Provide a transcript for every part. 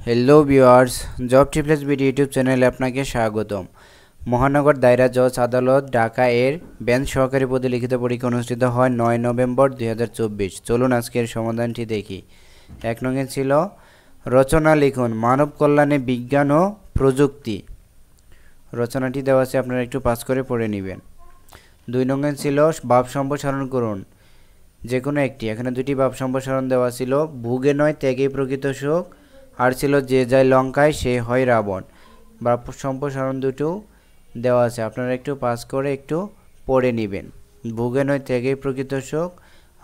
Hello viewers, job tips BD YouTube চ্যানেলে আপনাকে স্বাগতম। মহানগর দায়রা জজ আদালত ঢাকা এর বেঞ্চ সহকারী পদে লিখিত পরীক্ষা অনুষ্ঠিত হয় 9 নভেম্বর 2024। চলুন আজকের সমাধানটি দেখি। 1 নং ছিল রচনা লিখুন মানব কল্যাণে বিজ্ঞান ও প্রযুক্তি। রচনাটি দেওয়া আছে, আপনারা একটু পাস করে পড়ে নেবেন। 2 নং ছিল ভাব সম্প্রসারণ করুন যে কোনো একটি। এখানে দুটি ভাব সম্প্রসারণ দেওয়া ছিল, ভুগে নয় ত্যাগেই প্রকৃত সুখ, আর ছিল যে যায় লঙ্কায় সে হয় রাবণ। ভাব সম্প্রসারণ দুটো দেওয়া আছে, আপনারা একটু পাস করে একটু পড়ে নেবেন। ভুগে নয় ত্যাগেই প্রকৃত সুখ,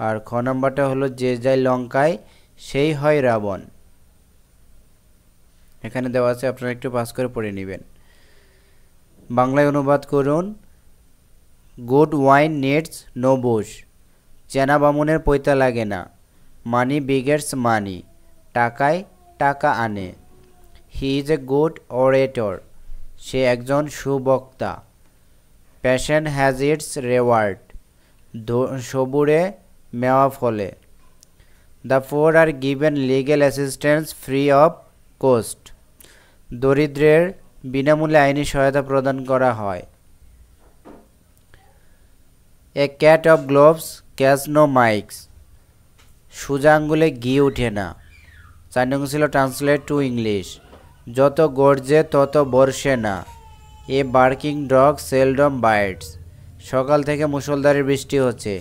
আর খ নম্বরটা হলো যে যায় লঙ্কায় সেই হয় রাবণ। এখানে দেওয়া আছে, আপনারা একটু পাস করে পড়ে নেবেন। বাংলায় অনুবাদ করুন। Good wine needs no bush, চেনা বামুনের পৈতা লাগে না। মানি বিগেটস মানি, টাকায় টাকা আনে। He is a good orator, সে একজন সুবক্তা। প্যাশন হ্যাজ ইটস রেওয়ার্ড, সবুরে মেওয়া ফলে। The poor are given legal assistance free of cost, দরিদ্রের বিনামূল্যে আইনি সহায়তা প্রদান করা হয়। A cat of gloves catch no mice, সোজা আঙ্গুলে ঘি ওঠে না। 4 নং ছিল ট্রান্সলেট টু ইংলিশ, যত গর্জে তত বর্ষে না। A barking dog seldom bites, সকাল থেকে মুষলধারে বৃষ্টি হচ্ছে।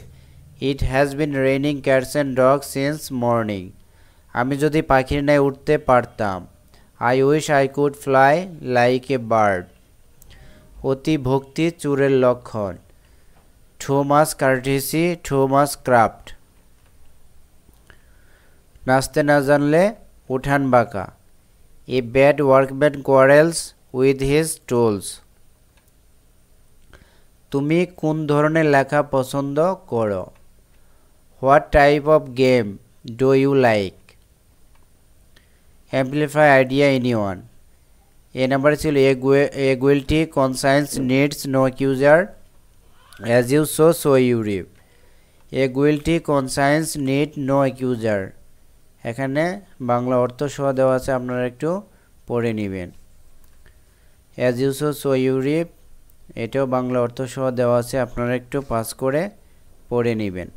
It has been raining cats and dog since morning, আমি যদি পাখির ন্যায় উঠতে পারতাম। I wish I could fly like a bird, অতি ভক্তি চুরের লক্ষণ। Too much courtesy too much craft, নাচতে না জানলে উঠান বাঁকা। A bad workman quarrels with his tools, তুমি কোন ধরনের লেখা পছন্দ করো। What type of game do you like. Amplify idea anyone. A number ছিল a guilty conscience needs no accuser, as you sow you reap. A guilty conscience need no accuser, এখানে বাংলা অর্থ সহ দেওয়া আছে, আপনারা একটু পড়ে নেবেন। As you sow you reap, এটাও বাংলা অর্থ সহ দেওয়া আছে, আপনারা একটু পাস করে পড়ে নেবেন।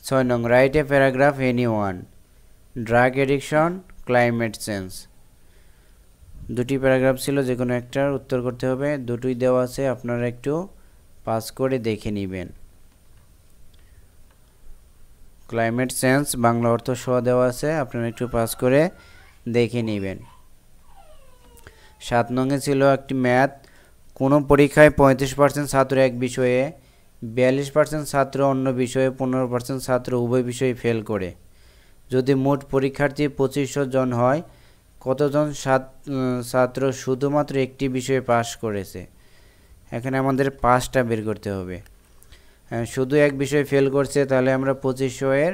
6 নং write a paragraph any one. Drug addiction, climate change. দুটি প্যারাগ্রাফ ছিল, যে কোনো একটার উত্তর করতে হবে। দুটোই দেওয়া আছে, আপনারা একটু পাস করে দেখে নেবেন। ক্লাইমেট চেঞ্জ বাংলা অর্থ সহ দেওয়া আছে, আপনারা একটু পাস করে দেখে নেবেন। 7 নং ছিল একটি ম্যাথ। কোনো পরীক্ষায় 35% ছাত্র এক বিষয়ে, 42% ছাত্র অন্য বিষয়ে, 15% ছাত্র উভয় বিষয়ে ফেল করে। যদি মোট পরীক্ষার্থী 2500 জন হয়, কতজন ছাত্র শুধুমাত্র একটি বিষয়ে পাশ করেছে। এখানে আমাদের পাসটা বের করতে হবে। শুধু এক বিষয়ে ফেল করছে, তাহলে আমরা 2500 এর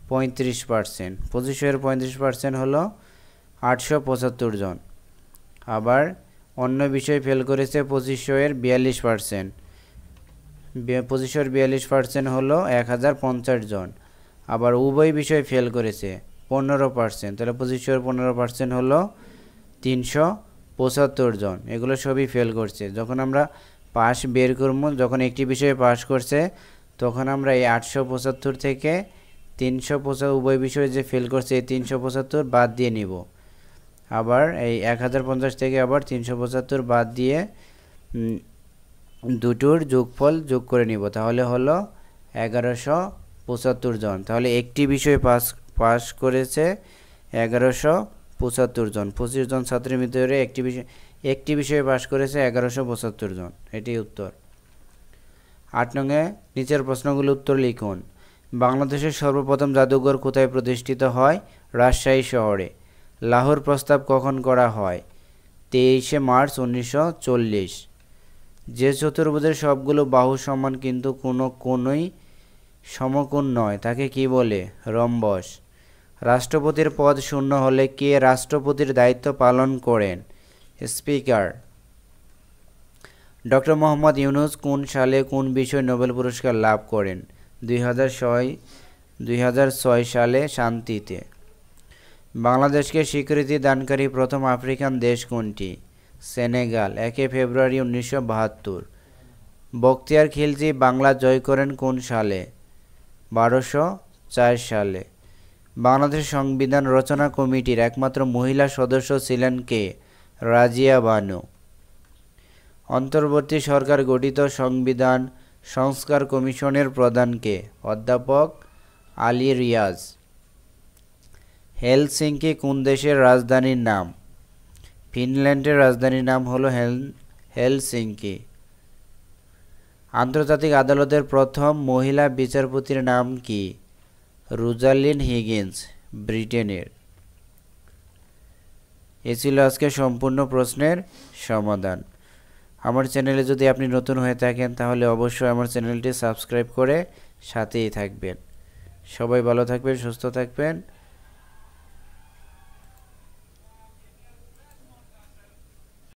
35%, 2500 এর 35% হলো 875 জন। আবার অন্য বিষয়ে ফেল করেছে 2500 এর 42%, 2500 এর 42% হলো 1050 জন। আবার উভয় বিষয়ে ফেল করেছে 15%, তাহলে 2500 এর 15% হলো 375 জন। এগুলো সবই ফেল করছে। যখন আমরা পাস বের করব, যখন একটি বিষয়ে পাস করছে, তখন আমরা এই 875 থেকে 375 উভয় বিষয়ে যে ফেল করছে এই 375 বাদ দিয়ে নিব। আবার এই 1050 থেকে আবার 375 বাদ দিয়ে দুটোর যোগফল যোগ করে নিব, তাহলে হলো 1175 জন। তাহলে একটি বিষয়ে পাস করেছে 1175 জন। 25 জন ছাত্রের ভিতরে একটি বিষয়ে পাস করেছে 1175 জন, এটি উত্তর। 8 নংয়ে নিচের প্রশ্নগুলো উত্তর লিখুন। বাংলাদেশের সর্বপ্রথম জাদুঘর কোথায় প্রতিষ্ঠিত হয়? রাজশাহী শহরে। লাহোর প্রস্তাব কখন করা হয়? 23শে মার্চ 1940। যে চতুর্ভুজের সবগুলো বাহু সমান কিন্তু কোনোই সমকোণ নয়, তাকে কি বলে? রম্বস। রাষ্ট্রপতির পদ শূন্য হলে কে রাষ্ট্রপতির দায়িত্ব পালন করেন? স্পিকার। ডক্টর মোহাম্মদ ইউনূস কোন সালে কোন বিষয়ে নোবেল পুরস্কার লাভ করেন? 2006 সালে শান্তিতে। বাংলাদেশকে স্বীকৃতি দানকারী প্রথম আফ্রিকান দেশ কোনটি? সেনেগাল, 1 ফেব্রুয়ারি 1972। বখতিয়ার খিলজি বাংলা জয় করেন কোন সালে? 1204 সালে। বাংলাদেশ সংবিধান রচনা কমিটির একমাত্র মহিলা সদস্য ছিলেন কে? রাজিয়া বানু। অন্তর্বর্তী সরকার গঠিত সংবিধান সংস্কার কমিশনের প্রধান কে? অধ্যাপক আলী রিয়াজ। হেলসিঙ্কি কোন দেশের রাজধানীর নাম? ফিনল্যান্ডের রাজধানীর নাম হলো হেলসিঙ্কি। আন্তর্জাতিক আদালতের প্রথম মহিলা বিচারপতির নাম কি? রোজালিন্ড হিগিন্স, ব্রিটেনের। এ ছিল আজকে সম্পূর্ণ প্রশ্নের সমাধান। আমার চ্যানেলে যদি আপনি নতুন হয়ে থাকেন তাহলে অবশ্যই আমার চ্যানেলটি সাবস্ক্রাইব করে সাথেই থাকবেন। সবাই ভালো থাকবেন, সুস্থ থাকবেন।